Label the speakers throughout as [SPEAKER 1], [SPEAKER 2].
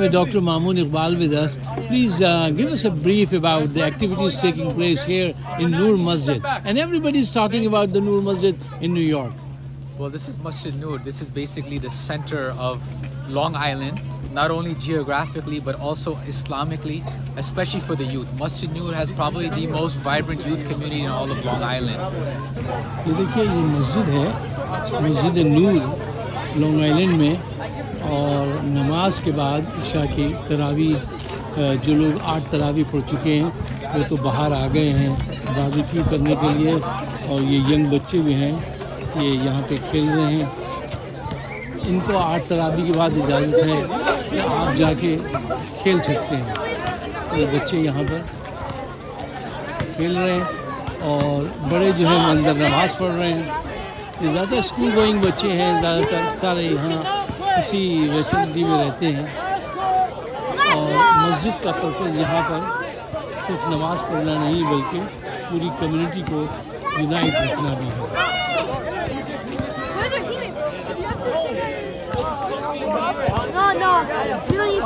[SPEAKER 1] have Dr. Mamoon Iqbal with us. Please give us a brief about the activities taking place here in Noor Masjid. And everybody's talking about the Noor Masjid in New York.
[SPEAKER 2] Well, this is Masjid Noor. This is basically the center of Long Island, not only geographically but also Islamically, especially for the youth. Masjid Noor has probably the most vibrant youth community in all of Long Island.
[SPEAKER 1] ये देखिए ये मस्जिद है, मस्जिद नूर long island में, और नमाज के बाद इशा की तरावी जो लोग 8 तरावी पढ़ चुके हैं वो तो बाहर आ गए हैं बारबेक्यू करने के लिए, और ये यंग बच्चे भी हैं, ये यहाँ पे खेल रहे हैं। इनको 8 तरावी के बाद इजाज़त है कि आप जाके खेल सकते हैं। ये बच्चे यहाँ पर खेल रहे हैं और बड़े जो हैं अंदर नमाज़ पढ़ रहे हैं। ये ज़्यादा स्कूल गोइंग बच्चे हैं, ज़्यादातर सारे यहाँ इसी फैसिलिटी में रहते हैं। और मस्जिद का पर्पज़ यहाँ पर सिर्फ नमाज़ पढ़ना नहीं बल्कि पूरी कम्युनिटी को यूनाइट रखना भी है।
[SPEAKER 3] No, you don't use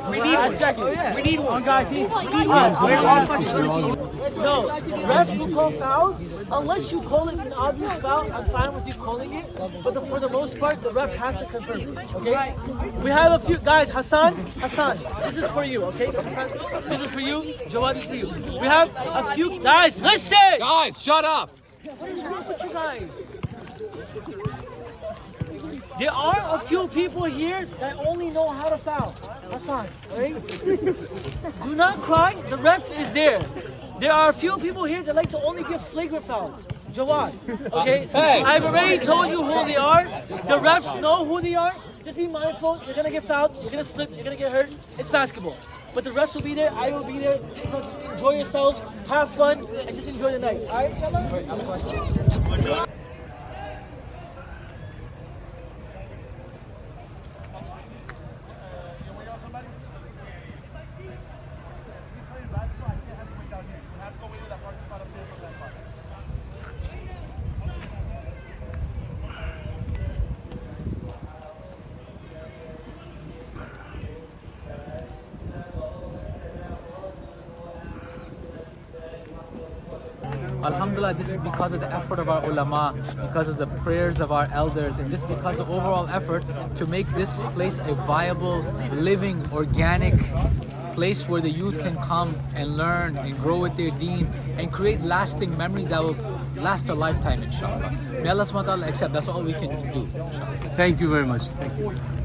[SPEAKER 1] We need one.
[SPEAKER 4] No, ref will call fouls unless you call it an obvious foul. I'm fine with you calling it, but for the most part, the ref has to confirm it. Okay? We have a few guys. Hassan, this is for you. Okay? Hassan, this is for you. Jawad, this is for you. We have a few guys. Listen.
[SPEAKER 2] Guys, shut up!
[SPEAKER 4] What is wrong with you guys? There are a few people here that only know how to foul. Hassan, right? Do not cry. The ref is there. There are a few people here that like to only give flagrant fouls. Jawad, okay?
[SPEAKER 2] Hey.
[SPEAKER 4] I've already told you who they are. The refs know who they are. Just be mindful. You're gonna get fouled. You're gonna slip. You're gonna get hurt. It's basketball. But the refs will be there. I will be there. So just enjoy yourselves. Have fun and just enjoy the night. All right, inshallah?
[SPEAKER 2] Alhamdulillah, this is because of the effort of our ulama, because of the prayers of our elders, and just because of the overall effort to make this place a viable, living, organic place where the youth can come and learn and grow with their deen and create lasting memories that will last a lifetime, inshallah. May Allah subhanahu wa ta'ala accept. That's all we can do, inshallah.
[SPEAKER 1] Thank you very much. Thank you.